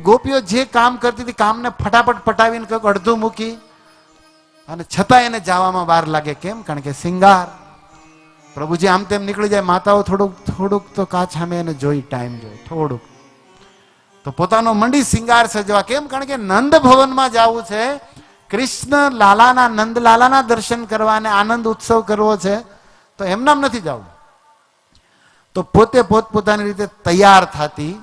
ગોપીઓ જે કામ કરતી હતી કામને ફટાફટ પટાવીને કંઈક અડધું મૂકી અને છતાં એને જવામાં વાર લાગે. કેમ? કારણ કે સિંગાર. પ્રભુજી આમ તેમ નીકળી જાય, માતાઓ થોડુંક તો કાચ સામે એને જોઈ, ટાઈમ જોઈ થોડુંક, તો પોતાનો મંડી સિંગાર સજવા. કેમ? કારણ કે નંદ ભવનમાં જવું છે, કૃષ્ણ લાલાના, નંદ લાલાના દર્શન કરવા અને આનંદ ઉત્સવ કરવો છે, તો એમનામ નથી જવું. તો પોતે પોતપોતાની રીતે તૈયાર થતી,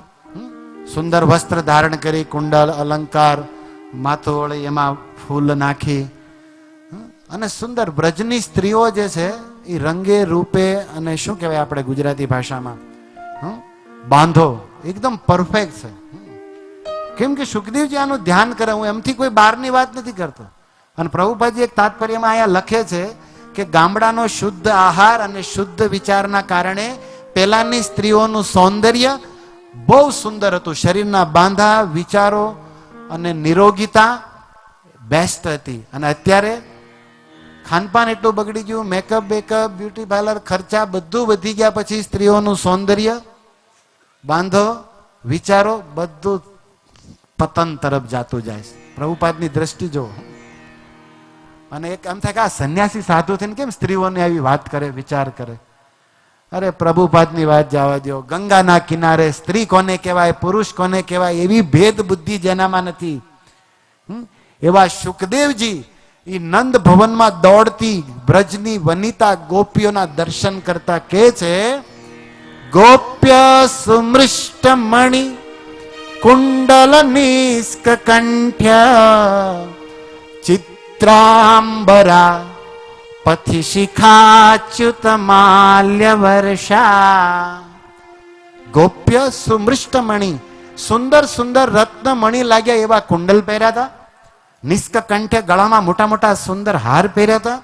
સુંદર વસ્ત્ર ધારણ કરી, કુંડલ અલંકાર માથું વળી એમાં ફૂલ નાખી, અને સુંદર બ્રજની સ્ત્રીઓ જે છે એ રંગે રૂપે અને શું કહેવાય આપણે ગુજરાતી ભાષામાં બાંધો એકદમ પરફેક્ટ છે. કેમ કે સુખદેવજી આનું ધ્યાન કરે. હું એમથી કોઈ બહારની વાત નથી કરતો. અને પ્રભુપાદજી એક તાત્પર્યમાં અહીંયા લખે છે કે ગામડાનો શુદ્ધ આહાર અને શુદ્ધ વિચારના કારણે પહેલાની સ્ત્રીઓનું સૌંદર્ય બહુ સુંદર હતું. શરીરના બાંધા, વિચારો અને નિરોગીતા બેસ્ટ હતી. અને અત્યારે ખાનપાન એટલું બગડી ગયું, મેકઅપ બેકઅપ, બ્યુટી પાર્લર, ખર્ચા બધું વધી ગયા, પછી સ્ત્રીઓનું સૌંદર્ય, બાંધો, વિચારો બધું પતન તરફ જાતું જાય છે. પ્રભુપાદની દ્રષ્ટિ જો. અને એક એમ થાય કે આ સંન્યાસી સાધુ થઈને કેમ સ્ત્રીઓને આવી વાત કરે, વિચાર કરે. અરે પ્રભુપાદની વાત જવા દો. ગંગાના કિનારે સ્ત્રી કોને કહેવાય, પુરુષ કોને કહેવાય, એવી ભેદ બુદ્ધિ જેનામાં નથી. એવા સુખદેવજી એ નંદ ભવનમાં દોડતી બ્રજની વનિતા ગોપીઓના દર્શન કરતા કે છે, ગોપ્ય સુમૃષ્ટ મણિ કુંડલ નિષ્ક કંઠ્ય ચિત્રાંબરા પથી શિખાચ્યુત માલ્ય વર્ષા. ગોપ્ય સુમૃષ્ટ મણિ, સુંદર સુંદર રત્ન મણિ લાગ્યા એવા કુંડલ પહેર્યા હતા. નિષ્ક કંઠે, ગળામાં મોટા મોટા સુંદર હાર પહેર્યા હતા.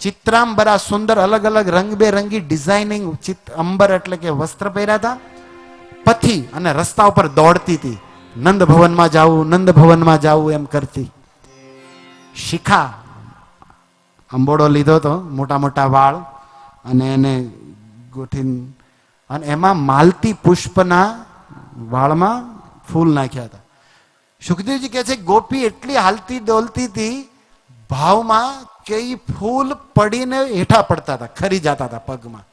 ચિત્રાંબરા, સુંદર અલગ અલગ રંગબેરંગી ડિઝાઇનિંગ અંબર એટલે કે વસ્ત્ર પહેર્યા હતા. પથી, અને રસ્તા ઉપર દોડતી હતી. નંદ ભવનમાં જાવું, નંદ ભવનમાં જાવું એમ કરતી. શિખા, અંબોડો લીધો તો, મોટા મોટા વાળ, અને એને ગોઠીને, અને એમાં માલતી પુષ્પના વાળમાં ફૂલ નાખ્યા હતા. સુખદેવજી કહે છે ગોપી એટલી હાલતી ડોલતી હતી ભાવમાં કે એ ફૂલ પડીને હેઠા પડતા હતા, ખરી જતા હતા પગમાં.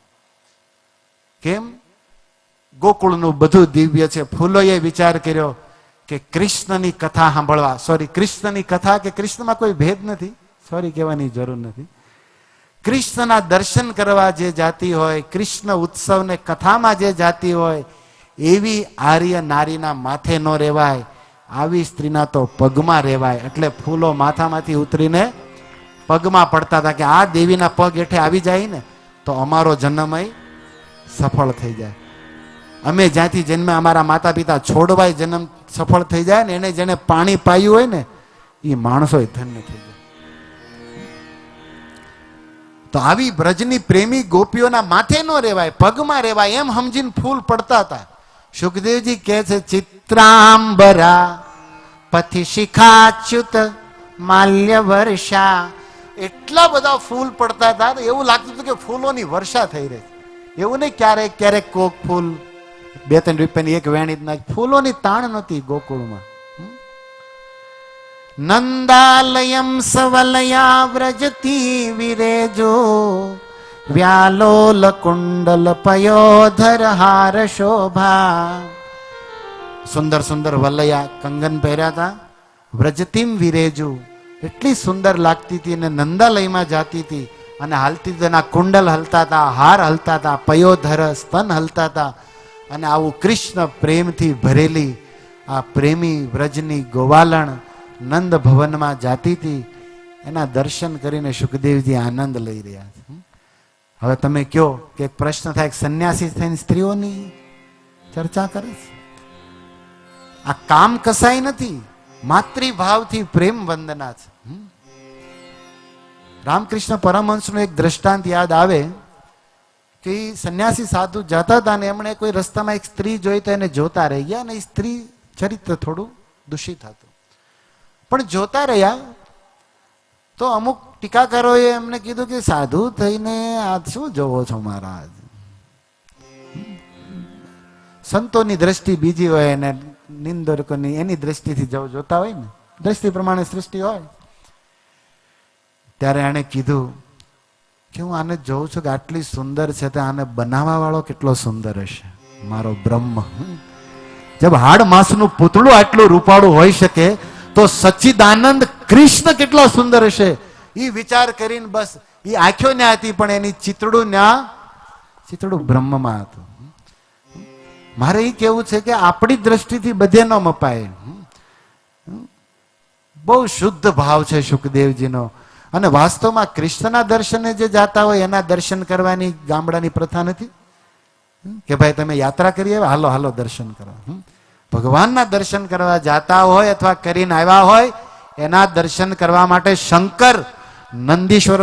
કેમ? ગોકુળનું બધું દિવ્ય છે. ફૂલોએ વિચાર કર્યો કે કૃષ્ણની કથા સાંભળવા, કૃષ્ણની કથા, કે કૃષ્ણમાં કોઈ ભેદ નથી, કહેવાની જરૂર નથી. કૃષ્ણના દર્શન કરવા જે જાતી હોય, કૃષ્ણ ઉત્સવને કથામાં જે જાતી હોય, એવી આર્ય નારીના માથે ન રહેવાય, આવી સ્ત્રીના તો પગમાં રહેવાય. એટલે ફૂલો માથામાંથી ઉતરીને પગમાં પડતા હતા કે આ દેવીના પગ હેઠે આવી જાય ને તો અમારો જન્મય સફળ થઈ જાય. અમે જ્યાંથી જન્મે અમારા માતા પિતા છોડવાય જન્મ સફળ થઈ જાય ને, એને જેને પાણી પાયું હોય ને એ માણસો ધન્ય થઈ જાય. તો આવી બ્રજની પ્રેમી ગોપીઓના માથે ન રહેવાય, પગમાં રહેવાય એમ સમજીને ફૂલ પડતા હતા. સુખદેવજી કહે છે ચિત્રાંબરા પથી શિખાચ્યુત માલ્ય વર્ષા. એટલા બધા ફૂલ પડતા હતા એવું લાગતું હતું કે ફૂલોની વર્ષા થઈ રહી. એવું નહીં ક્યારેક ક્યારેક કોક ફૂલ 2-3 રૂપિયાની એક વેણી જ નાખ. ફૂલોની તાણ નહોતી ગોકુળમાં. નંદાલયમ સવલયા વ્રજતી વિરેજો વ્યાલોલ કુંડલ પયોધર હાર શોભા. સુંદર સુંદર વલયા કંગન પહેર્યા હતા. વ્રજતીમ વિરેજુ, એટલી સુંદર લાગતી હતી અને નંદાલયમાં જાતી હતી અને હાલતી હતી. એના કુંડલ હલતા હતા, હાર હલતા હતા, પયોધર સ્તન હલતા હતા. અને આવું કૃષ્ણ પ્રેમથી ભરેલી આ પ્રેમી વ્રજની ગોવાલણ નંદ ભવનમાં જાતી હતી. એના દર્શન કરીને સુખદેવજી આનંદ લઈ રહ્યા છે. હવે તમે કહો કે એક પ્રશ્ન થાય, સંન્યાસી થઈને સ્ત્રીઓની ચર્ચા કરે છે. આ કામ કસાઈ નથી, માતૃભાવથી પ્રેમ વંદના છે. રામકૃષ્ણ પરમહંસનું એક દ્રષ્ટાંત યાદ આવે કે સંન્યાસી સાધુ જતા હતા ને એમણે કોઈ રસ્તામાં એક સ્ત્રી જોઈ તો એને જોતા રહી ગયા. અને એ સ્ત્રી ચરિત્ર થોડું દૂષિત હતું, પણ જોતા રહ્યા તો અમુક ટીકાકારોએ એમને કીધું કે સાધુ થઈને આ શું જોવો છો મહારાજ? સંતોની દ્રષ્ટિ બીજી હોય ને નિંદકોની એની દ્રષ્ટિથી જોતા હોય ને, દ્રષ્ટિ પ્રમાણે સૃષ્ટિ હોય. ત્યારે એણે કીધું કે હું આને જોઉં છું કે આટલી સુંદર છે, તો આને બનાવવા વાળો કેટલો સુંદર હશે, મારો બ્રહ્મ. જબ હાડ માંસનું પૂતળું આટલું રૂપાળું હોઈ શકે તો સચ્ચિદાનંદ કૃષ્ણ કેટલો સુંદર હશે. એ વિચાર કરીને બસ એ આંખો ન્યા હતી, પણ એની ચિતડું બ્રહ્મમાં હતું. મારે એ કેવું છે કે આપણી દ્રષ્ટિથી બધે ન મપાય. બહુ શુદ્ધ ભાવ છે સુખદેવજીનો. અને વાસ્તવમાં કૃષ્ણના દર્શને જે જાતા હોય એના દર્શન કરવાની ગામડાની પ્રથા નથી કે ભાઈ તમે યાત્રા કરી આવ્યા, હાલો હાલો દર્શન કરવા. ભગવાનના દર્શન કરવા જાતા હોય અથવા કરીને આવ્યા હોય એના દર્શન કરવા માટે શંકર નંદીશ્વર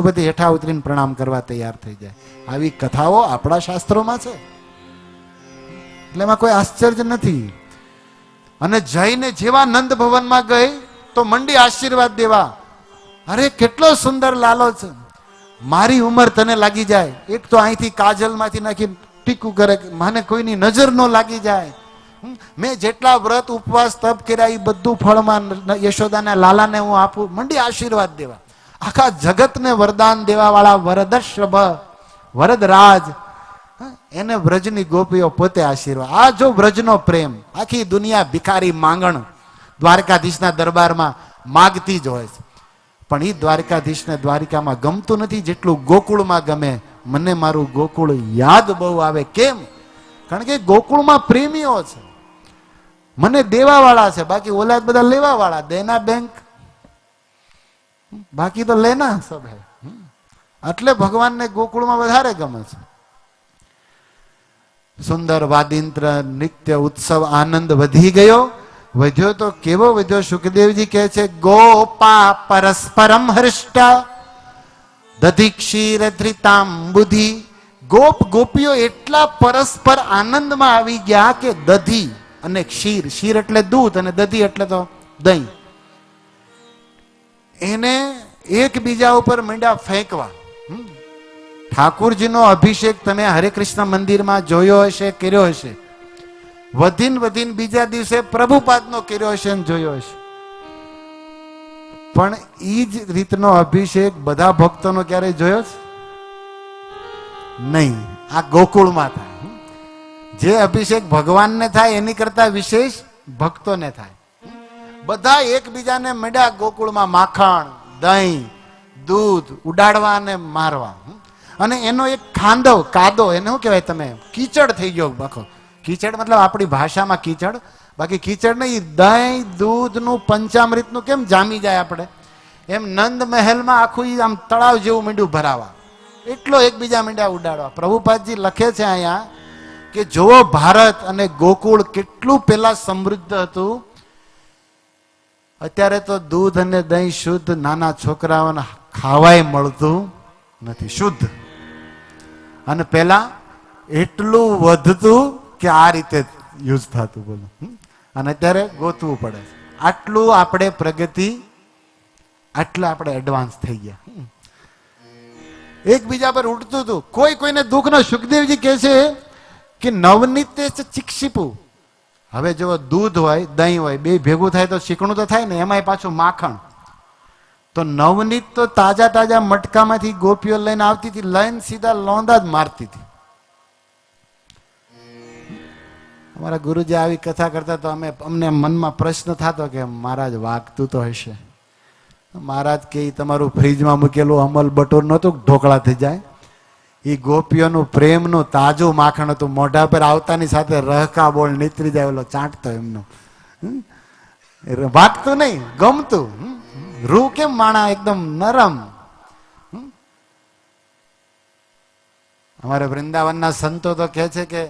ઉપરથી હેઠા ઉતરીને પ્રણામ કરવા તૈયાર થઈ જાય. આવી કથાઓ આપણા શાસ્ત્રોમાં છે, એટલે એમાં કોઈ આશ્ચર્ય નથી. અને જઈને જેવા નંદ ભવનમાં ગઈ તો મંડી આશીર્વાદ દેવા, અરે કેટલો સુંદર લાલો છે, મારી ઉંમર તને લાગી જાય. એક તો અહીંથી કાજલ માંથી નાખી ટીકું કરે, મને કોઈની નજર ન લાગી જાય. મેં જેટલા વ્રત ઉપવાસ તપ કર્યા એ બધું ફળમાં યશોદાના લાલાને હું આપું. મંડી આશીર્વાદ દેવા, આખા જગતને વરદાન દેવા વાળા વરદર્ષભ વરદરાજ, એને વ્રજની ગોપીઓ પોતે આશીર્વાદ. આ જો વ્રજનો પ્રેમ, આખી દુનિયા ભિખારી માંગણ દ્વારકાધીશના દરબારમાં માગતી જ હોય છે, પણ એ દ્વારકાધીશને દ્વારિકામાં ગમતું નથી જેટલું ગોકુળમાં ગમે. મને મારું ગોકુળ યાદ બહુ આવે. કેમ? કારણ કે ગોકુળમાં પ્રેમીઓ છે, મને દેવા વાળા છે, બાકી ઓલા બધા લેવા વાળા, દેના બેંક, બાકી તો લેના સબ હે. એટલે ભગવાનને ગોકુળમાં વધારે ગમે છે. સુંદર વાદિંત્ર નિત્ય ઉત્સવ આનંદ વધી ગયો. વધ્યો તો કેવો વધ્યો? સુખદેવજી કહે છે, ગોપા પરસ્પરમ હૃષ્ટ દધી ક્ષીર ધૃતામ બુધિ. ગોપ ગોપીઓ એટલા પરસ્પર આનંદમાં આવી ગયા કે દધી અને ક્ષીર, ક્ષીર એટલે દૂધ અને દધી એટલે તો દહીં, એને એકબીજા ઉપર માંડ્યા ફેંકવા. ઠાકુરજીનો અભિષેક તમે હરે કૃષ્ણ મંદિરમાં જોયો હશે, કર્યો હશે. વધીને બીજા દિવસે પ્રભુપાદનો કર્યો હશે ને જોયો હશે. પણ ઈ જ રીતનો અભિષેક બધા ભક્તોનો ક્યારેય જોયો છે નહીં. આ ગોકુળમાં થાય. જે અભિષેક ભગવાનને થાય એની કરતા વિશેષ ભક્તોને થાય. બધા એકબીજાને મળ્યા ગોકુળમાં માખણ, દહીં, દૂધ ઉડાડવા અને મારવા. અને એનો એક ખાંડો, કાદો, એને શું કહેવાય, તમે કીચડ થઈ ગયો બખો. કીચડ મતલબ આપણી ભાષામાં કીચડ, બાકી કીચડ નહીં. દહીં દૂધનું પંચામૃતનું કેમ જામી જાય આપણે, એમ નંદ મહેલમાં આખું આમ તળાવ જેવું મીંડું ભરાવા, એટલો એકબીજા મીંડા ઉડાડવા. પ્રભુપાદજી લખે છે અહીંયા કે જોવો ભારત અને ગોકુળ કેટલું પેલા સમૃદ્ધ હતું. અત્યારે તો દૂધ અને દહીં શુદ્ધ, નાના છોકરાઓને ખાવાય મળતું નથી શુદ્ધ. અને પેલા એટલું વધતું કે આ રીતે યુઝ થતું, બોલો. અને અત્યારે ગોતવું પડે. આટલું આપણે પ્રગતિ, આટલા આપણે એડવાન્સ થઈ ગયા. એકબીજા પર ઉડતું હતું, કોઈ કોઈને દુઃખ ન. સુખદેવજી કહે છે કે નવનીતે ચિક્ષિપુ. હવે જો દૂધ હોય દહીં હોય બે ભેગું થાય તો શીકણું તો થાય ને, એમાંય પાછું માખણ. તો નવનીત તો તાજા તાજા મટકામાંથી ગોપીઓ લઈને આવતી હતી, લઈને સીધા લોંદા જ મારતી હતી. અમારા ગુરુજી આવી કથા કરતા તો અમને મનમાં પ્રશ્ન થતો કે મહારાજ વાગતું તો હશે. મહારાજ કે તમારું ફ્રીજમાં મૂકેલું અમલ બટોર નહોતું, ઢોકળા થઈ જાય. એ ગોપીઓનું પ્રેમનું તાજું માખણ હતું. મોઢા પર આવતાની સાથે રહકા બોલ નીતરી જાય, ઓલો ચાંટતો એમનો. વાગતું નહીં, ગમતું. રૂ કેમ માણા એકદમ નરમ. અમારે વૃંદાવનના સંતો તો કહે છે કે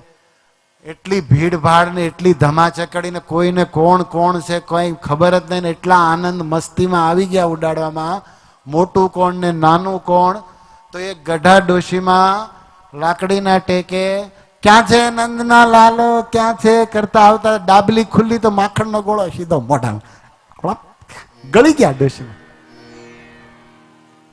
એટલી ભીડ ભાડ ને એટલી ધમાચકડી ને કોઈને કોણ કોણ છે કોઈ ખબર જ નહીં ને એટલા આનંદ મસ્તીમાં આવી ગયા ઉડાડવામાં. મોટું કોણ ને નાનું કોણ. તો એ ગઢા ડોશીમાં લાકડીના ટેકે ક્યાં છે નંદના લાલો ક્યાં છે કરતા આવતા ડાબલી ખુલ્લી તો માખણનો ગોળો સીધો મોઢામાં ગળી ગયા ડોશીમાં.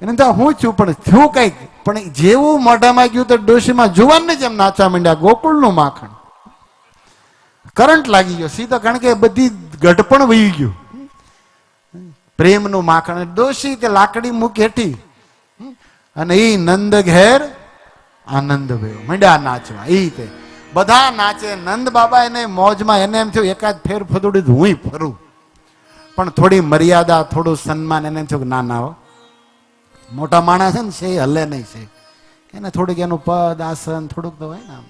એને તો હું છું પણ થયું કઈક, પણ જેવું મોઢામાં ગયું તો ડોશીમાં જુવાનને જેમ નાચવા માંડ્યા. ગોકુળનું માખણ. કરંટ લાગી ગયો સીધો, કારણ કે બધી ગઢપણ વહી ગયું. પ્રેમનું માખણ દોષી તે લાકડી મૂકી હેઠી અને ઈ નંદ ઘેર આનંદ ભયો, મંડ્યા નાચવા. ઈ તે બધા નાચે, નંદ બાબા એને મોજમાં, એને એમ થયું એકાદ ફેર ફદુડી હું ફરું, પણ થોડી મર્યાદા, થોડું સન્માન, એને એમ થયું કે ના ના હો, મોટા માણસ છે ને છે હલે નહીં છે, એને થોડીક એનું પદ આસન થોડુંક તો હોય ને આમ.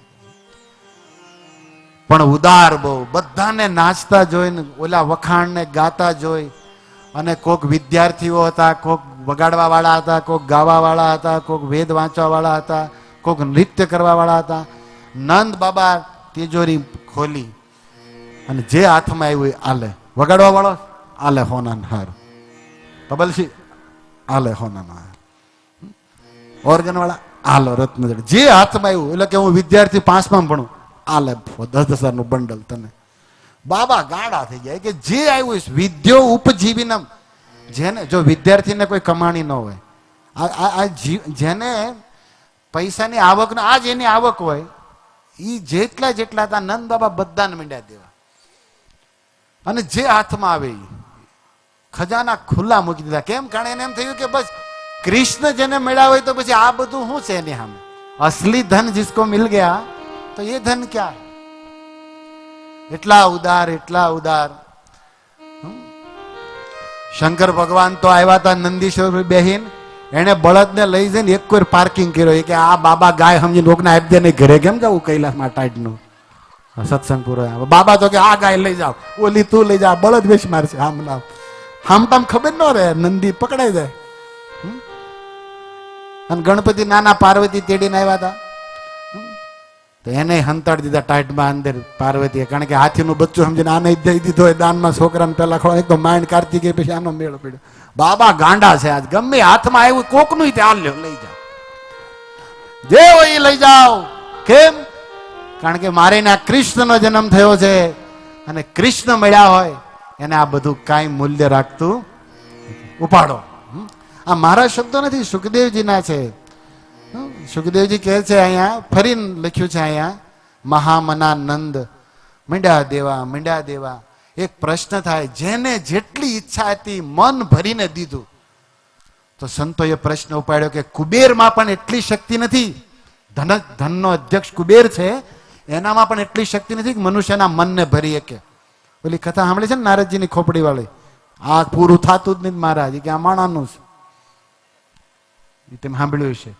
પણ ઉદાર બહુ, બધાને નાચતા જોઈને, ઓલા વખાણ ને ગાતા જોઈ, અને કોક વિદ્યાર્થીઓ હતા, કોક વગાડવા વાળા હતા, કોક ગાવા વાળા હતા, કોક વેદ વાંચવા વાળા હતા, કોક નૃત્ય કરવા વાળા હતા. નંદ બાબા તિજોરી ખોલી અને જે હાથમાં આવ્યું આલે. વગાડવા વાળો આલે હોનાન હાર, તબલસી આલે હોનાન હાર, ઓર્ગન વાળા આલો રત્ન, જે હાથમાં આવ્યું. એટલે કે હું વિદ્યાર્થી 5માં ભણું, આલે 10,000 નું બંડલ તને. બાબા ગાડા થઈ જાય કે જે આવ્યું વિદ્યો ઉપજીવીનમ. જેને જો વિદ્યાર્થીને કોઈ કમાણી ન હોય, જેને પૈસાની આવક, આ જ એની આવક હોય, એ જેટલા જેટલા હતા નંદ બાબા બધાને મીંડ્યા દેવા. અને જે હાથમાં આવે ખજાના ખુલ્લા મૂકી દીધા. કેમ? કારણ એને એમ થયું કે બસ કૃષ્ણ જેને મળ્યા હોય તો પછી આ બધું શું છે એની સામે. અસલી ધન જિસકો મિલ ગયા તો એ ધન ક્યાં. એટલા ઉદાર, એટલા ઉદાર. શંકર ભગવાન તો આવ્યા હતા નંદીશ્વર બેહીન, એને બળદને લઈ જઈને એક કોઈ પાર્કિંગ કર્યો કે આ બાબા ગાય સમજી લોકોને આપી દે, નહીં ઘરે કેમ જવું કૈલાસમાં ટાઈટનું સત્સંગ પૂરો. બાબા તો કે આ ગાય લઈ જાઓ, ઓલી તું લઈ જા, બળદ વેચ મારશે. આમ ખબર ન રહે, નંદી પકડાઈ જાય. અને ગણપતિ નાના પાર્વતી તેડીને આવ્યા હતા તો એને હંતાડી દીધા ટાઈટમાં અંદર પાર્વતીએ, કારણ કે હાથીનું બચ્ચું સમજીને આને દઈ દીધો હોય દાનમાં, છોકરાને પેલા ખોળા, એક તો માઇન્ડ કાર્તિકે પછી આનો મેળો પડ્યો. બાબા ગાંડા છે આજ, ગમે હાથમાં આવ્યું કોકનું તે હાલ લ્યો, લઈ જાઓ, જે હોય એ લઈ જાઓ. કેમ? કારણ કે મારે આ કૃષ્ણનો જન્મ થયો છે, અને કૃષ્ણ મળ્યા હોય એને આ બધું કાંઈ મૂલ્ય રાખતું. ઉપાડો. આ મારા શબ્દો નથી, સુખદેવજીના છે. સુખદેવજી કહે છે અહીંયા, ફરીને લખ્યું છે અહીંયા, મહામના નંદ મીંડ્યા દેવા, મીંડ્યા દેવા. એક પ્રશ્ન થાય, જેને જેટલી ઈચ્છા હતી મન ભરીને દીધું. તો સંતોએ પ્રશ્ન ઉપાડ્યો કે કુબેરમાં પણ એટલી શક્તિ નથી, ધનનો અધ્યક્ષ કુબેર છે, એનામાં પણ એટલી શક્તિ નથી કે મનુષ્યના મનને ભરી શકે. ઓલી કથા સાંભળી છે ને નારદજીની ખોપડી વાળી, આ પૂરું થતું જ નહીં મહારાજ કે આ માણાનું છે, તેમ સાંભળ્યું છે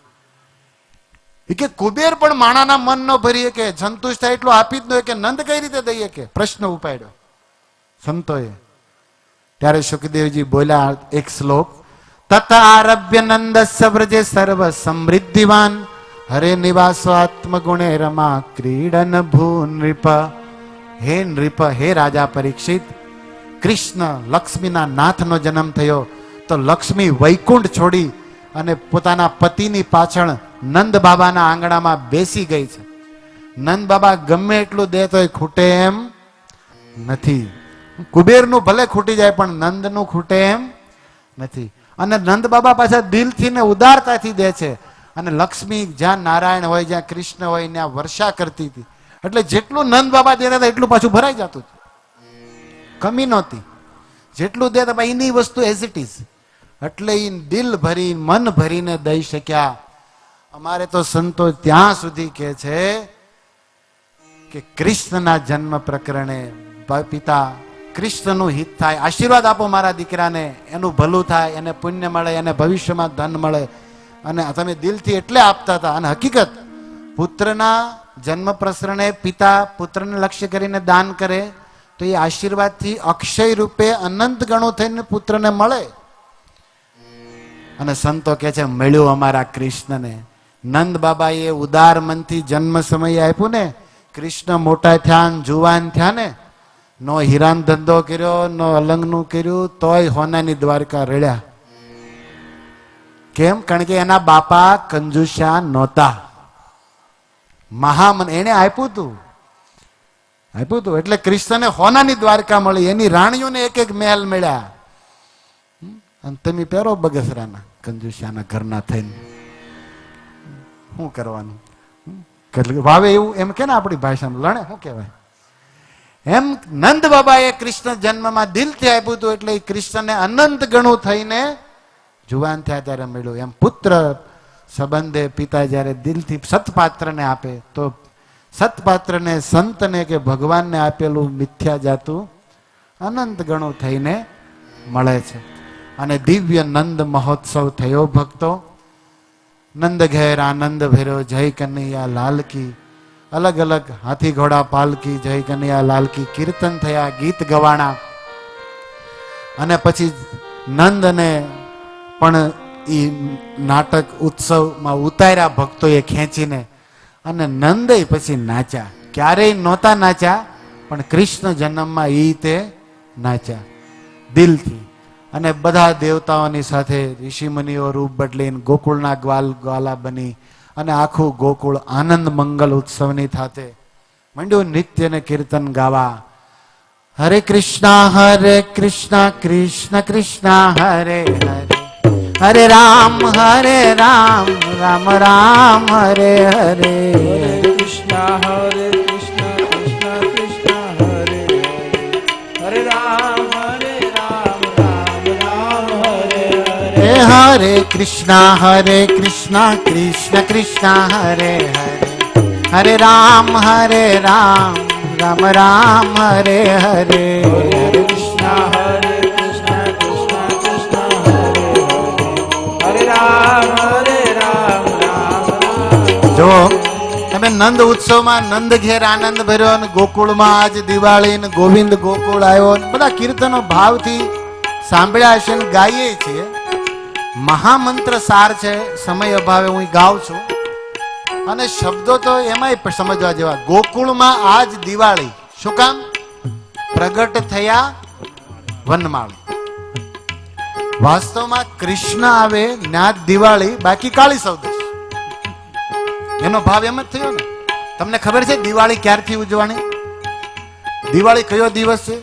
કે કુબેર પણ માણાના મન ન ભરી શકે, સંતુષ્ટ થાય એટલું આપી જ ન હોય, કે નંદ કઈ રીતે દઈએ કે પ્રશ્ન ઉપાડ્યો સંતોએ. ત્યારે સુખદેવજી બોલ્યા એક શ્લોક, તથા આરભ્ય નંદસ્ય વ્રજે સર્વ સમૃદ્ધિવાન હરે નિવાસો આત્મગુણે રમા ક્રીડન ભૂ નૃપ. હે નૃપ, હે રાજા પરીક્ષિત, કૃષ્ણ લક્ષ્મીના નાથનો જન્મ થયો તો લક્ષ્મી વૈકુંઠ છોડી અને પોતાના પતિની પાછળ નંદ બાબાના આંગણામાં બેસી ગઈ છે. નંદ બાબા ગમે એટલું દે તો ખૂટે એમ નથી. કુબેરનું ભલે ખૂટી જાય પણ નંદનું ખૂટે એમ નથી. અને નંદ બાબા પાછા દિલથી ને ઉદારતાથી દે છે. અને લક્ષ્મી જ્યાં નારાયણ હોય, જ્યાં કૃષ્ણ હોય, ત્યાં વર્ષા કરતી હતી. એટલે જેટલું નંદ બાબા દેતા હતા એટલું પાછું ભરાઈ જતું, કમી નહોતી. જેટલું દેતા ભાઈ એની વસ્તુ એઝ ઇટ ઇઝ. એટલે એ દિલ ભરી, મન ભરીને દઈ શક્યા. અમારે તો સંતો ત્યાં સુધી કહે છે કે કૃષ્ણના જન્મ પ્રકરણે પિતા કૃષ્ણનું હિત થાય, આશીર્વાદ આપો મારા દીકરાને, એનું ભલું થાય, એને પુણ્ય મળે, એને ભવિષ્યમાં ધન મળે. અને તમે દિલથી એટલે આપતા હતા. અને હકીકત પુત્રના જન્મ પ્રસરણે પિતા પુત્રને લક્ષ્ય કરીને દાન કરે તો એ આશીર્વાદથી અક્ષય રૂપે અનંત ગણું થઈને પુત્રને મળે. અને સંતો કહે છે મળ્યું અમારા કૃષ્ણને. નંદ બાબાએ ઉદાર મનથી જન્મ સમય આપ્યું ને, કૃષ્ણ મોટા થયા, જુવાન થયા ને, નો હીરાન ધંધો કર્યો, નો અલંગનું કર્યું, તોય હોનાની દ્વારકા રડ્યા. કેમ? કારણ કે એના બાપા કંજુસા નહોતા. મહામન એને આપ્યું હતું એટલે કૃષ્ણને હોનાની દ્વારકા મળી. એની રાણીઓને એક એક મહેલ મળ્યા. અને તમે પહેરો બગસરાના કંજુસિયાના ઘરના થઈને શું કરવાનું? વાવે એવું એમ કે ને આપણી ભાષામાં લણે શું કહેવાય. એમ નંદ બાબાએ કૃષ્ણ જન્મમાં દિલથી આપ્યું હતું, એટલે એ કૃષ્ણને અનંત ગણું થઈને જુવાન થયા ત્યારે મળ્યું. એમ પુત્ર સંબંધે પિતા જ્યારે દિલથી સત્પાત્રને આપે તો સત્પાત્રને, સંતને કે ભગવાનને આપેલું મિથ્યા જાતું અનંત ગણું થઈને મળે છે. અને દિવ્ય નંદ મહોત્સવ થયો ભક્તો. નંદ ઘેર આનંદ ભર્યો, જય કનૈયા લાલ કી. અલગ અલગ હાથી ઘોડા પાલકી, જય કનૈયા લાલ કી કીર્તન થયા, ગીત ગવાણા. અને પછી નંદને પણ એ નાટક ઉત્સવમાં ઉતાર્યા ભક્તોએ ખેંચીને. અને નંદે પછી નાચ્યા. ક્યારેય નહોતા નાચ્યા, પણ કૃષ્ણ જન્મમાં એ તે નાચ્યા દિલથી. અને બધા દેવતાઓની સાથે ઋષિમુનિઓ રૂપ બદલીને ગોકુળના ગ્વાલા બની અને આખું ગોકુળ આનંદ મંગલ ઉત્સવની સાથે મંડ્યું નૃત્ય ને કીર્તન ગાવા. હરે કૃષ્ણ કૃષ્ણ કૃષ્ણ હરે હરે, હરે રામ રામ રામ હરે હરે. કૃષ્ણ કૃષ્ણ કૃષ્ણ હરે હરે, હરે રામ રામ રામ હરે હરે. હરે કૃષ્ણ કૃષ્ણ કૃષ્ણ હરે હરે, હરે રામ રામ રામ હરે હરે. હરે કૃષ્ણ કૃષ્ણ કૃષ્ણ હરે રામ રામ રામ. જો તમે નંદ ઉત્સવમાં નંદ ઘેર આનંદ ભર્યો, અને ગોકુળમાં આજ દિવાળી ને ગોવિંદ ગોકુળ આવ્યો, બધા કીર્તનો ભાવથી સાંભળ્યા હશે ને ગાઈએ છીએ. મહામંત્ર સાર છે, સમય અભાવે હું ગાઉં છું. અને શબ્દો તો એમાંય પણ સમજવા જેવા. ગોકુળમાં આજ દિવાળી, શું કામ? પ્રગટ થયા વનમાળ. વાસ્તવમાં કૃષ્ણ આવે ન્યા દિવાળી, બાકી કાળી ચૌદશ. એનો ભાવ એમ જ થયો ને. તમને ખબર છે દિવાળી ક્યારથી ઉજવવાની? દિવાળી કયો દિવસ છે?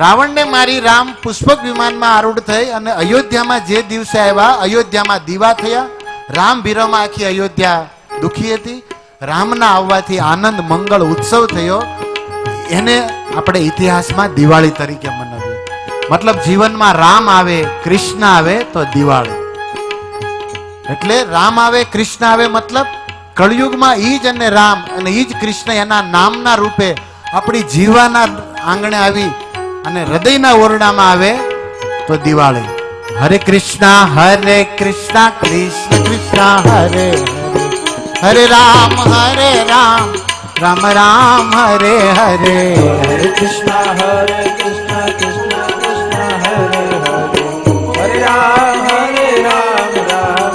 રાવણને મારી રામ પુષ્પક વિમાનમાં આરૂઢ થઈ અને અયોધ્યામાં જે દિવસે આવ્યા, અયોધ્યામાં દીવા થયા. રામ વિરહમાં આખી અયોધ્યા દુખી હતી. રામના આવવાથી આનંદ મંગળ ઉત્સવ થયો. એને આપણે ઇતિહાસમાં દિવાળી તરીકે મનાવીએ. મતલબ જીવનમાં રામ આવે, કૃષ્ણ આવે તો દિવાળી. એટલે રામ આવે, કૃષ્ણ આવે, મતલબ કળિયુગમાં ઈ જ અને રામ અને ઈ જ કૃષ્ણ એના નામના રૂપે આપણી જીવાના આંગણે આવી અને હૃદયના ઓરડામાં આવે તો દિવાળી. હરે કૃષ્ણ કૃષ્ણ કૃષ્ણ હરે હરે, હરે રામ રામ રામ હરે હરે. હરે કૃષ્ણ કૃષ્ણ કૃષ્ણ હરે હરે, હરે રામ રામ રામ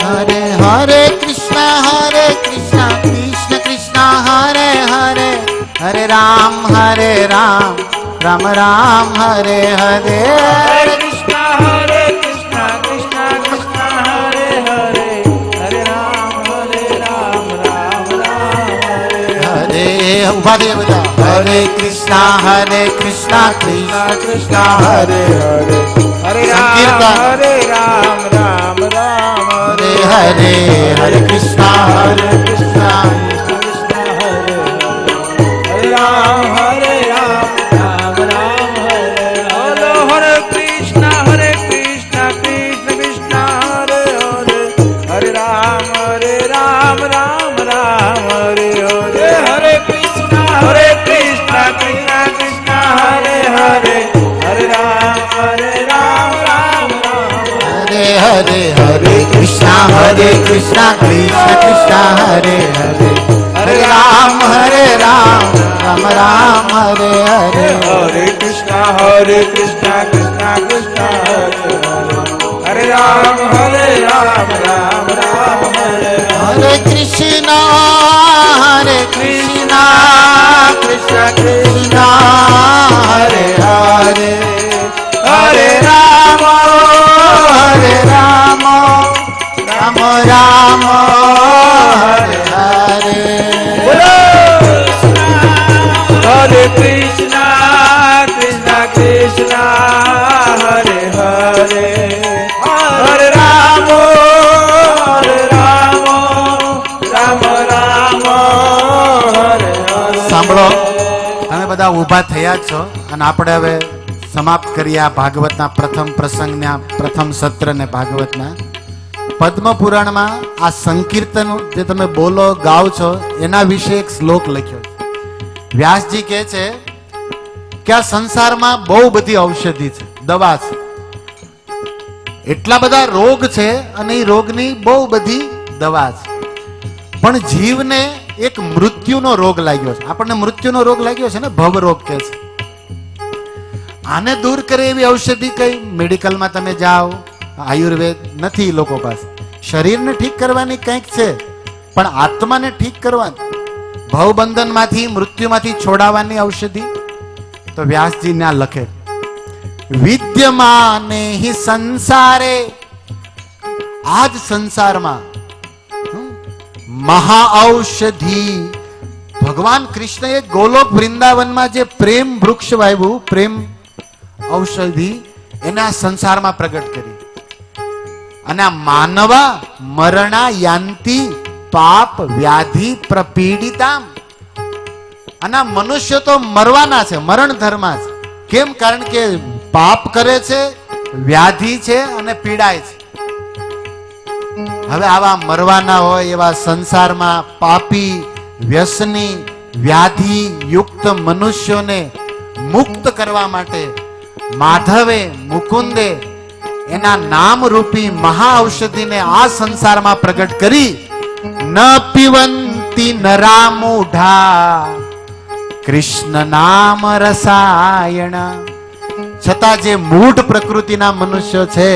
હરે. હરે કૃષ્ણ કૃષ્ણ કૃષ્ણ હરે હરે, હરે રામ રામ રામ હરે હરે. હરે કૃષ્ણ કૃષ્ણ કૃષ્ણ હરે હરે, હરે રામ રામ રામ હરે. ઉભા થઈએ બધા. હરે કૃષ્ણ કૃષ્ણ કૃષ્ણ હરે હરે, હરે રામ રામ રામ હરે હરે. હરે કૃષ્ણ કૃષ્ણ હરે રામ રામ રામ હરે. હલો હરે કૃષ્ણ કૃષ્ણ કૃષ્ણ હરે હરે, હરે રામ રામ રામ હરે હરે. હરે કૃષ્ણ કૃષ્ણ કૃષ્ણ હરે હરે, હરે રામ રામ હરે હરે. હરે કૃષ્ણ કૃષ્ણ કૃષ્ણ હરે હરે, હરે રામ રામ રામ હરે હરે. હરે કૃષ્ણ કૃષ્ણ કૃષ્ણ હરે હરે, હરે રામ રામ હરે હરે કૃષ્ણ કૃષ્ણ કૃષ્ણ હરે હરે, હરે રામ રામ રામ હરે હરે. હરે કૃષ્ણ કૃષ્ણ કૃષ્ણ હરે હરે, હરે રામ રામ રામ હરે હરે. સાંભળો, બધા ઊભા થયા છો અને આપણે હવે સમાપ્ત કરીએ આ ભાગવતના પ્રથમ પ્રસંગના પ્રથમ સત્રને ભાગવતના. પદ્મ પુરાણમાં આ સંકીર્તન જે તમે બોલો ગાઓ છો એના વિશે એક શ્લોક લખ્યો છે. વ્યાસજી કહે છે કે આ સંસારમાં બહુ બધી ઔષધિ છે, દવા છે, એટલા બધા રોગ છે અને એ રોગની બહુ બધી દવા છે, પણ જીવને એક મૃત્યુનો રોગ લાગ્યો છે. આપણને મૃત્યુનો રોગ લાગ્યો છે ને, ભવ રોગ કહે છે. આને દૂર કરે એવી ઔષધિ કઈ? મેડિકલમાં તમે જાઓ, આયુર્વેદ નથી લોકો પાસે. શરીરને ઠીક કરવાની કંઈક છે, પણ આત્માને ઠીક કરવાની, ભવબંધનમાંથી મૃત્યુમાંથી છોડાવવાની ઔષધિ તો વ્યાસજી ના લખે, વિદ્યમાને હિ સંસારે, આજ સંસારમાં મહાઔષધિ. ભગવાન કૃષ્ણએ ગોલોક વૃંદાવનમાં જે પ્રેમ વૃક્ષ વાવ્યું, પ્રેમ ઔષધિ એના સંસારમાં પ્રગટ કરી. અને આ માનવા મરણા યાંતિ પાપ વ્યાધિ પ્રપીડિતા, અને આ મનુષ્ય તો મરવાના છે, મરણ ધર્મા છે. કેમ? કારણ કે પાપ કરે છે, વ્યાધિ છે અને પીડાય છે. હવે આવા મરવાના હોય એવા સંસારમાં પાપી વ્યસની વ્યાધિ યુક્ત મનુષ્યોને મુક્ત કરવા માટે માધવે મુકુંદે એના નામ રૂપી મહા ઔષધિને આ સંસારમાં પ્રગટ કરી. ન પીવંતી નરામૂઢા કૃષ્ણ નામ રસાયણ. છતાં જે મૂઢ પ્રકૃતિના મનુષ્યો છે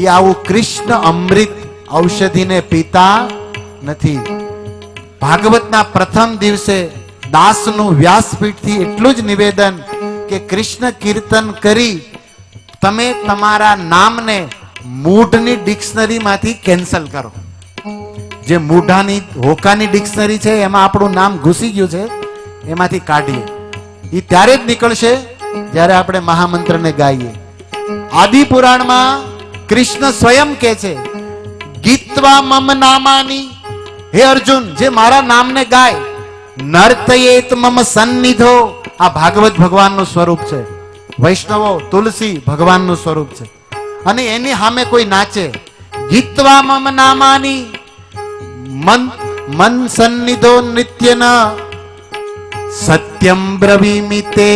એ આવું કૃષ્ણ અમૃત ઔષધિને પીતા નથી. ભાગવતના પ્રથમ દિવસે દાસનું વ્યાસપીઠથી એટલું જ નિવેદન કે કૃષ્ણ કીર્તન કરી તમે તમારા નામને મૂઢની ડિક્શનરીમાંથી કેન્સલ કરો. જે મૂઢાની હોકાની ડિક્શનરી છે એમાં આપણું નામ ઘૂસી ગયું છે, એમાંથી કાઢીએ. એ ત્યારે જ નીકળશે જ્યારે આપણે મહામંત્રને ગાઈએ. આદિ પુરાણમાં કૃષ્ણ સ્વયં કહે છે, ગીતવા મમ નામાની, હે અર્જુન જે મારા નામને ગાય, નર્તયેત મમ સન્નિધો. આ ભાગવત ભગવાનનું સ્વરૂપ છે. વૈષ્ણવો તુલસી ભગવાનનું સ્વરૂપ છે અને એની સામે કોઈ નાચે. ગીતવા મમ નામાની મન સન્નિધો નિત્યન સત્યમ બ્રવીમિ તે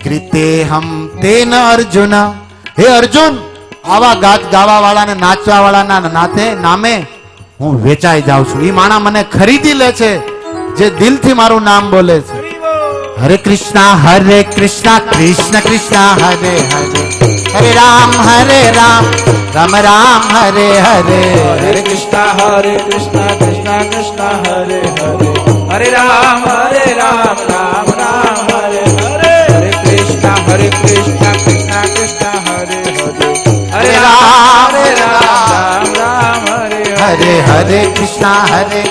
કૃતેહમ તેન અર્જુન. હે અર્જુન આવા ગાત ગાવા વાળાને નાચવા વાળાના નામે હું વેચાઈ જાઉં છું. એ માણા મને ખરીદી લે છે જે દિલથી મારું નામ બોલે છે. હરે કૃષ્ણ કૃષ્ણ કૃષ્ણ હરે હરે, હરે રામ રામ રામ હરે હરે. હરે કૃષ્ણ કૃષ્ણ કૃષ્ણ હરે હરે, હરે રામ રામ રામ હરે હરે. હરે કૃષ્ણ કૃષ્ણ કૃષ્ણ હરે હરે, હરે રામ રામ હરે હરે. હરે કૃષ્ણ હરે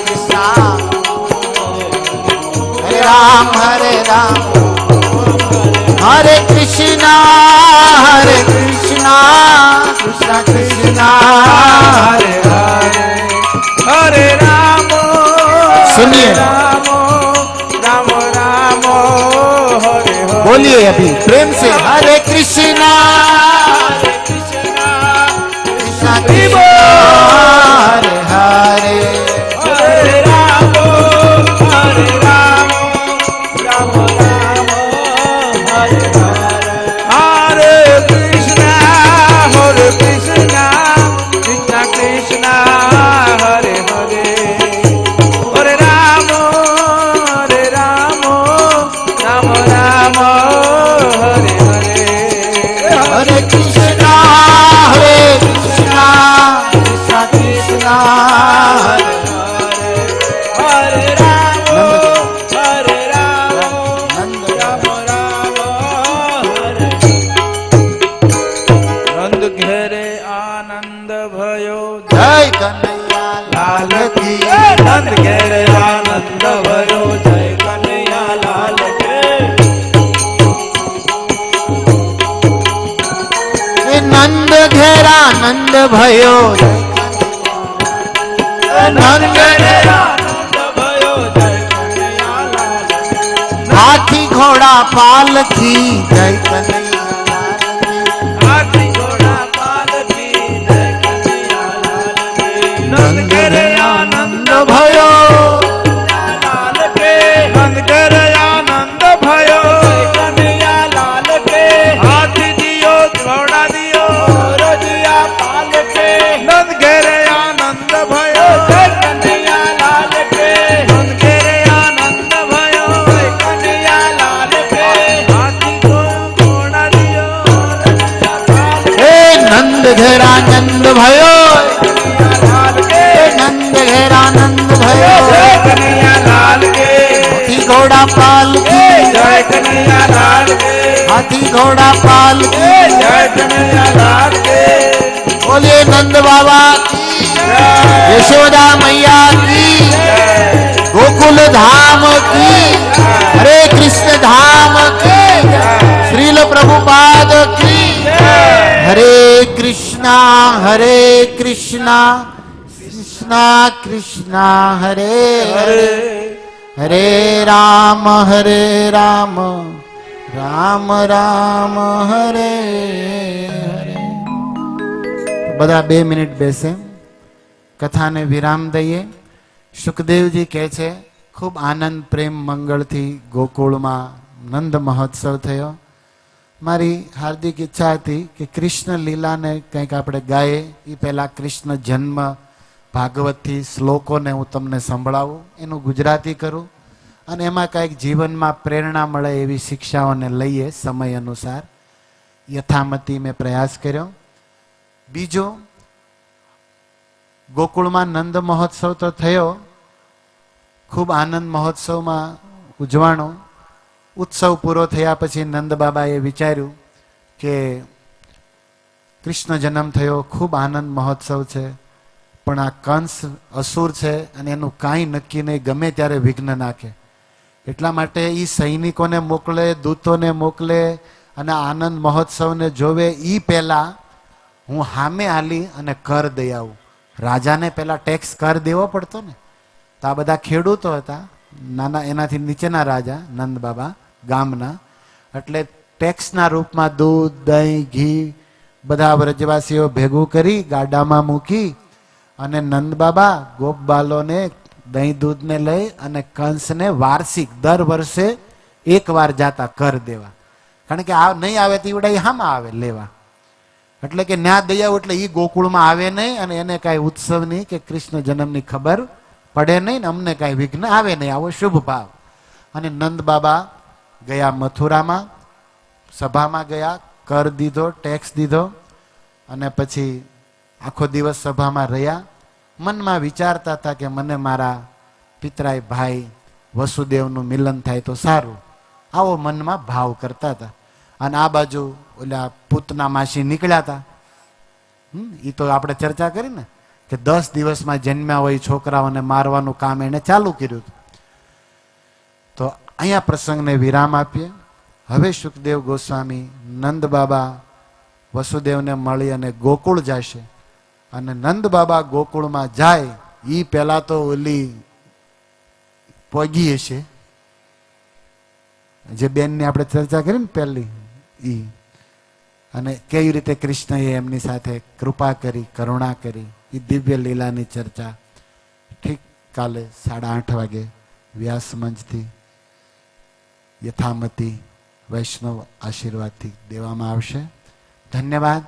રામ રામ, હરે કૃષ્ણ કૃષ્ણ કૃષ્ણ હરે હરે. હરે રામ सुनिए, રામ રામ રામ હરે હરે. बोलिए अभी प्रेम से, हरे कृष्ण કૃષ્ણ कृष्ण कृष्ण हरे हरे. હરે રામ રામ રામ રામ હરે હરે. હરે કૃષ્ણ કૃષ્ણ કૃષ્ણ હરે હરે. હરે રામ રામ રામ રામ હરે હરે. हरे कृष्ण कृष्ण कृष्ण हरे. હરે રામ હરે રામ नंद રામ રામ હરે. નંદ ઘેરે આનંદ ભયો, जय कन्हैया लाल की. નંદ ઘેરે આનંદ ભયો, જય કનૈયા લાલ કે. એ નંદ ઘેરા નંદ भयो, નંદ ઘેરે આનંદ ભયો, જય કનૈયા લાલ. હાથ પાલ કી જય કનૈયા હાથી ઘોડા પાલકી જય કનૈયાલાલ કી. નંદ ઘેરે આનંદ ભયો લાલ કે નંદ ઘેરે આનંદ ભયો જય કનૈયાલાલ કે. હાથી દિયો ઘોડા દિયો રજિયા પાલકે નંદ ઘેરે આનંદ ભયો જય કનૈયાલાલ કે. નંદ ઘેરે આનંદ ભયો જય કનૈયાલાલ કે. હાથી ઘોડા દિયો રજિયા પાલકે હે નંદ ઘેરા નંદ ભયો લાલ કે નંદ ઘેરા નંદ ભયો જય કનૈયાલાલ કે. હાથી ઘોડા પાલ કી જય કનૈયાલાલ કે. હાથી ઘોડા પાલ કી જય કનૈયાલાલ કે. બોલીએ નંદ બાબા કી યશોदा मैया की गोकुल धाम की हरे कृष्ण धाम की श्रील प्रभुपाद की हरे कृष्णा कृष्णा कृष्णा हरे हरे हरे राम राम राम हरे हरे બધા 2 મિનિટ બેસે કથાને વિરામ દઈએ. સુખદેવજી કહે છે ખૂબ આનંદ પ્રેમ મંગળથી ગોકુળમાં નંદ મહોત્સવ થયો. મારી હાર્દિક ઈચ્છા હતી કે કૃષ્ણ લીલાને કંઈક આપણે ગાઈએ. એ પહેલાં કૃષ્ણ જન્મ ભાગવતથી શ્લોકોને હું તમને સંભળાવું, એનું ગુજરાતી કરું અને એમાં કંઈક જીવનમાં પ્રેરણા મળે એવી શિક્ષાઓને લઈએ સમય અનુસાર. યથામતી મેં પ્રયાસ કર્યો. બીજું, ગોકુળમાં નંદ મહોત્સવ તો થયો, ખૂબ આનંદ મહોત્સવમાં ઉજવાણો. ઉત્સવ પૂરો થયા પછી નંદ બાબાએ વિચાર્યું કે કૃષ્ણ જન્મ થયો, ખૂબ આનંદ મહોત્સવ છે, પણ આ કંસ અસુર છે અને એનું કાંઈ નક્કી નહીં, ગમે ત્યારે વિઘ્ન નાખે. એટલા માટે એ સૈનિકોને મોકલે, દૂતોને મોકલે અને આનંદ મહોત્સવને જોવે એ પહેલાં હું સામે હાલી અને કર દઈ આવું. રાજાને પહેલાં ટેક્સ કર દેવો પડતો ને, તો આ બધા ખેડૂતો હતા, નાના એનાથી નીચેના રાજા નંદ બાબા ગામના, એટલે ટેક્સના રૂપમાં દૂધ દહીં ઘી બધા વ્રજવાસીઓ ભેગું કરી ગાડામાં મૂકી અને નંદ બાબા ગોપબાલોને દહીં દૂધને લઈ અને કંસને વાર્ષિક દર વર્ષે એકવાર જાતા કર દેવા. કારણ કે આ નહીં આવે તો ઈવડા હામાં આવે લેવા, એટલે કે ન્યા દયાવ એટલે એ ગોકુળમાં આવે નહીં અને એને કાંઈ ઉત્સવની કે કૃષ્ણ જન્મની ખબર પડે નહીં ને અમને કાંઈ વિઘ્ન આવે નહીં, આવો શુભ ભાવ. અને નંદ બાબા ગયા મથુરામાં, સભામાં ગયા, કર દીધો, ટેક્સ દીધો અને પછી આખો દિવસ સભામાં રહ્યા. મનમાં વિચારતા હતા કે મને મારા પિતરાય ભાઈ વસુદેવનું મિલન થાય તો સારું, આવો મનમાં ભાવ કરતા હતા. અને આ બાજુ ઓલા પૂતના માસી નીકળ્યા હતા. એ તો આપણે ચર્ચા કરી ને કે 10 દિવસમાં જન્મ્યા હોય છોકરાઓને મારવાનું કામ એને ચાલુ કર્યું હતું. તો અહીંયા પ્રસંગને વિરામ આપીએ. હવે સુખદેવ ગોસ્વામી નંદ બાબા વસુદેવને મળી અને ગોકુળ જશે. અને નંદ બાબા ગોકુળમાં જાય એ પહેલા તો ઓલી પોગી હશે જે બેનની આપણે ચર્ચા કરી ને પહેલી ઈ, અને કેવી રીતે કૃષ્ણએ એમની સાથે કૃપા કરી, કરુણા કરી, એ દિવ્ય લીલાની ચર્ચા ઠીક કાલે 8:30 વાગે વ્યાસ મંચથી યથામતી વૈષ્ણવ આશીર્વાદથી દેવામાં આવશે. ધન્યવાદ.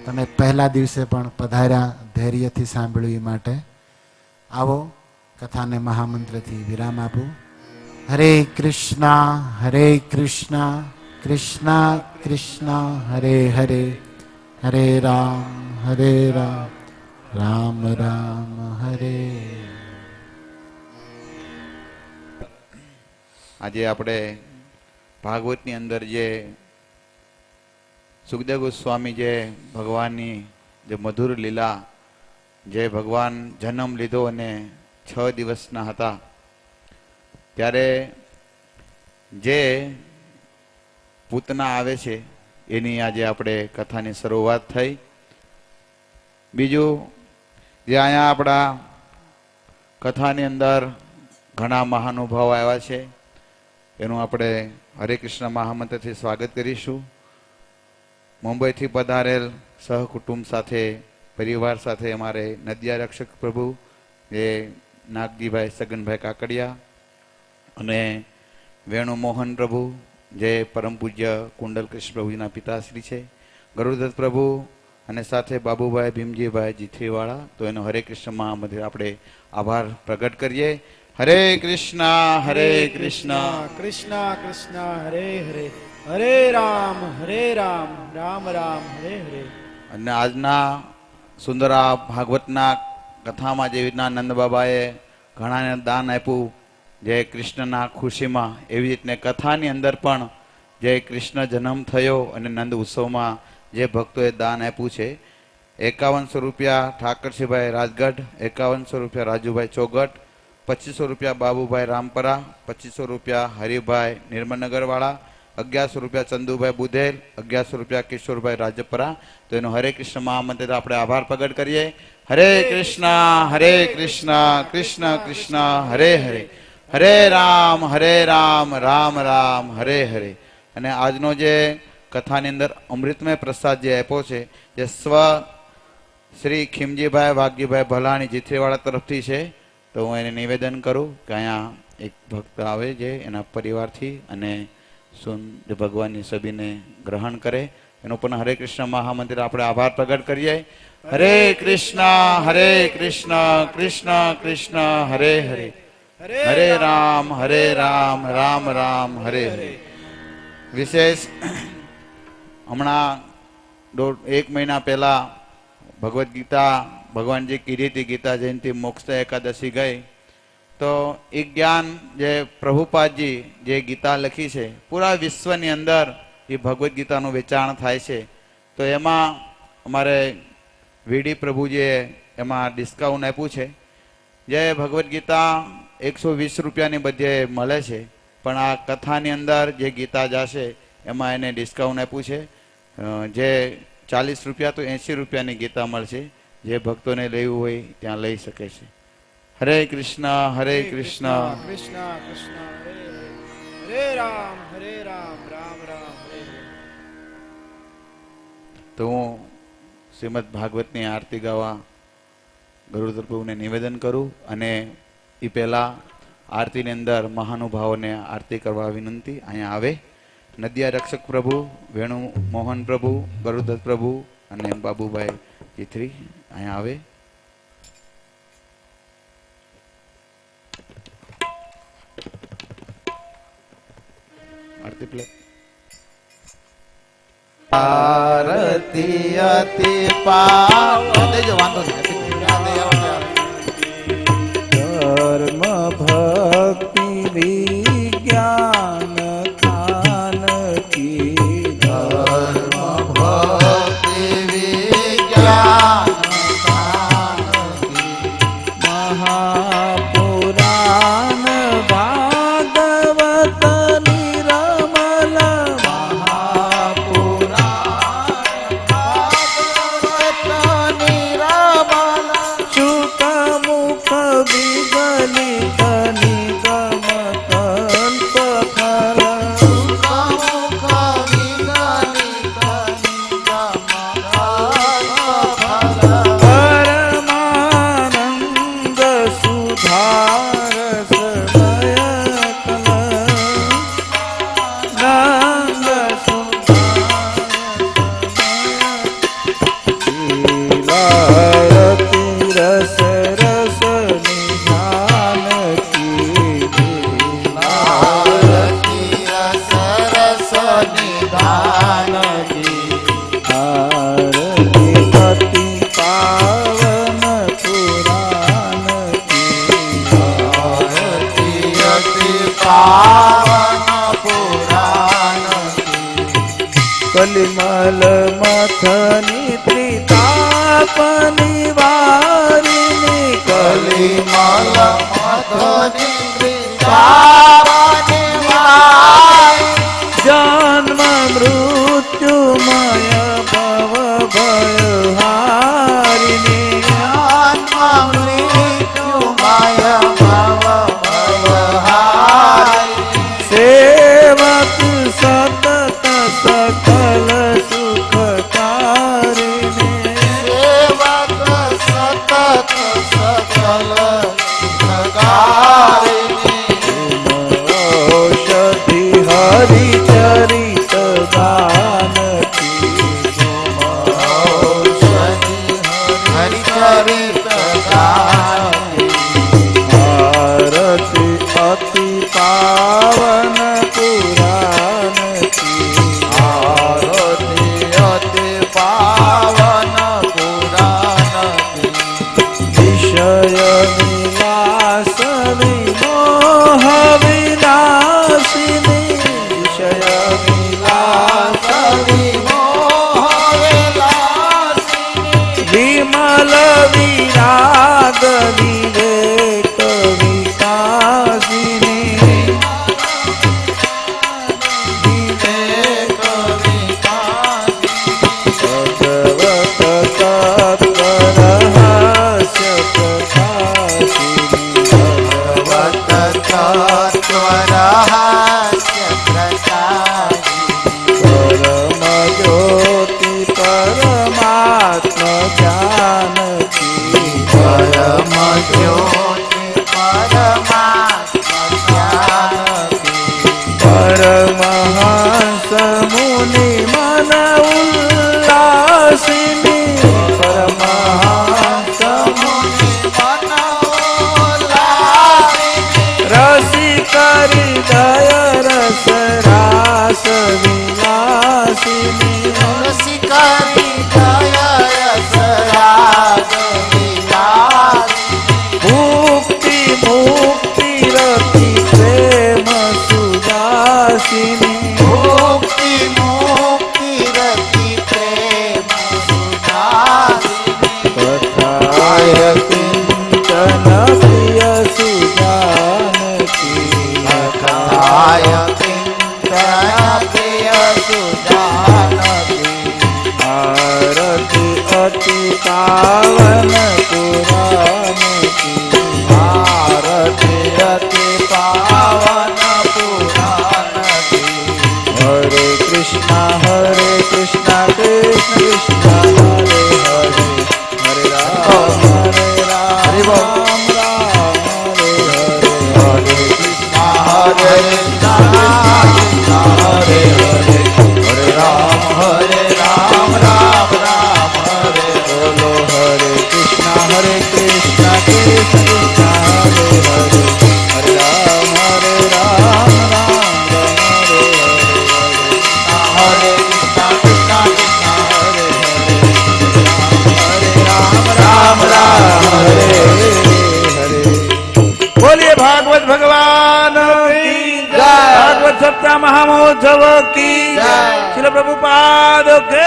તમે પહેલા દિવસે પણ પધાર્યા, ધૈર્યથી સાંભળ્યું એ માટે. આવો કથાને મહામંત્રથી વિરામ આપું. હરે કૃષ્ણ કૃષ્ણ કૃષ્ણ હરે હરે, હરે રામ રામ રામ હરે. આજે આપણે ભાગવતની અંદર જે સુખદેવ ગોસ્વામી જે ભગવાનની જે મધુર લીલા, જે ભગવાન જન્મ લીધો અને 6 દિવસના હતા ત્યારે જે પૂતના આવે છે એની આજે આપણે કથાની શરૂઆત થઈ. બીજું જે અહીંયા આપણા કથાની અંદર ઘણા મહાનુભાવો આવ્યા છે એનું આપણે હરે કૃષ્ણ મહામંત્રથી સ્વાગત કરીશું. મુંબઈથી પધારેલ સહકુટુંબ સાથે પરિવાર સાથે અમારે નદિયા રક્ષક પ્રભુ જે નાગજીભાઈ સગનભાઈ કાકડિયા અને વેણુ મોહન પ્રભુ જે પરમ પૂજ્ય કુંડલ કૃષ્ણ પ્રભુજીના પિતાશ્રી છે, ગરુડદત્ત પ્રભુ અને સાથે બાબુભાઈ ભીમજીભાઈ જીથરીવાળા, તો એનો હરે કૃષ્ણ મહામંત્ર આપણે આભાર પ્રગટ કરીએ. હરે કૃષ્ણ કૃષ્ણ કૃષ્ણ હરે હરે, હરે રામ રામ રામ હરે હરે. અને આજના સુંદરા ભાગવતના કથામાં જેવી રીતના નંદ બાબાએ ઘણાને દાન આપ્યું જે કૃષ્ણના ખુશીમાં, એવી રીતને કથાની અંદર પણ જે કૃષ્ણ જન્મ થયો અને નંદ ઉત્સવમાં જે ભક્તોએ દાન આપ્યું છે, 5100 રૂપિયા ઠાકરસિંહભાઈ રાજગઢ, 5100 રૂપિયા રાજુભાઈ ચોગટ, 2500 રૂપિયા બાબુભાઈ રામપરા, 2500 રૂપિયા હરિભાઈ નિર્મલનગરવાળા, 1100 રૂપિયા ચંદુભાઈ બુધેલ, 1100 રૂપિયા કિશોરભાઈ રાજપરા. તો એનો હરે કૃષ્ણ મહામંત્ર આપણે આભાર પ્રગટ કરીએ. હરે કૃષ્ણ કૃષ્ણ કૃષ્ણ હરે હરે, હરે રામ રામ રામ હરે હરે. અને આજનો જે કથાની અંદર અમૃતમય પ્રસાદ જે આપ્યો છે, જે સ્વ શ્રી ખીમજીભાઈ વાઘજીભાઈ ભલાણી જીથરીવાળા તરફથી છે, તો હું એને નિવેદન કરું કે અહીંયા એક ભક્ત આવે છે એના પરિવારથી અને ભગવાનની છબીને ગ્રહણ કરે. એનો પણ હરે કૃષ્ણ મહામંત્ર આપણે આભાર પ્રગટ કરીએ. હરે કૃષ્ણ કૃષ્ણ કૃષ્ણ હરે હરે, હરે રામ રામ રામ હરે હરે. વિશેષ હમણાં 1 મહિના પહેલા ભગવદ્ ગીતા ભગવાનજી કીધી હતી, ગીતા જયંતિ મોક્ષ એકાદશી ગઈ, તો એ જ્ઞાન જે પ્રભુપાદજી જે ગીતા લખી છે, પૂરા વિશ્વની અંદર એ ભગવદ્ ગીતાનું વેચાણ થાય છે. તો એમાં અમારે વીડી પ્રભુજીએ એમાં ડિસ્કાઉન્ટ આપ્યું છે. જે ભગવદ્ ગીતા 120 રૂપિયાની બધે મળે છે, પણ આ કથાની અંદર જે ગીતા જશે એમાં એને ડિસ્કાઉન્ટ આપ્યું છે. જે 40 રૂપિયા તો 80 રૂપિયાની ગીતા મળશે. જે ભક્તોને લેવું હોય ત્યાં લઈ શકે છે. હરે કૃષ્ણ કૃષ્ણ કૃષ્ણ હરે હરે, હરે રામ રામ રામ હરે હરે. તો હું શ્રીમદ ભાગવતની આરતી ગાવા ગરુડધર પ્રભુને નિવેદન કરું. અને એ પહેલા આરતીની અંદર મહાનુભાવોને આરતી કરવા વિનંતી. અહીંયા આવે નદિયા રક્ષક પ્રભુ, વેણુ મોહન પ્રભુ, ગરુડધર પ્રભુ અને બાબુભાઈ ચીથરી અહીંયા આવે. આરતી પ્લે. આરતી અતિ પાવન દેજો, વાંધો ધર્મ ભક્તિ વિજ્ઞાન ખાન કી, ધર્મ ભક્તિ વિજ્ઞાન ખાન કી, મહાપુરાણ ભાગવત નિરમલ, મહાપુરાણ ભાગવત નિરમલ, શુક મુખ વિગલિત નિગમ કલ્પ ફલ, સુખમુખ વિગલિત નિગમ કલ્પ પરમાનંદ સુધારસ ભયકલ, નંદ સુધારતી રસ રસ નિધાન કી, આરતી રસ રસ નિધાન કી, આરતી પતિ પાવન પુરાણ કી, આરતી અતિ પાવન પુરાણ કી, કલિમલ મથની ત્રિતાપ નિવારિણી, કલિમલ મથની ત્રિતાપની વારી, જન્મ મૃત્યુમય ભવ ભયહારિણી, જન્મ મૃત્યુમય ભવ ભયહારી, સે વિલાસિની શિકારી જય રસરાગ વિલાસી મુક્તિ મુક્તિ રતિ પ્રેમ સુદાસિની મુક્તિ મુક્તિ રતિ પ્રેમ સુધાસિની કથાય કિંચન પ્રિય સુજાનકી કથાય કિંચન પ્રિય સુજાનકી આરતી અતિ પાવન પુરાણ કી આરતી અતિ પાવન પુરાણ કી હરે કૃષ્ણ કૃષ્ણ કૃષ્ણ હરે હરે હરે રામ હરે બોલ. રામ રામ હરે હરે હરે કૃષ્ણ હરે કૃષ્ણ હરે હરે હરે રામ રામ રામ હરે બોલો હરે કૃષ્ણ કૃષ્ણ કૃષ્ણ હરે હરે હરે રામ રામ રામ હરે હરે કૃષ્ણ કૃષ્ણ કૃષ્ણ હરે હરે રામ રામ હરે હરે बोलिए भागवत भगवान की जय। भागवत सप्ताह महामहोत्सव की जय। श्रील प्रभुपाद के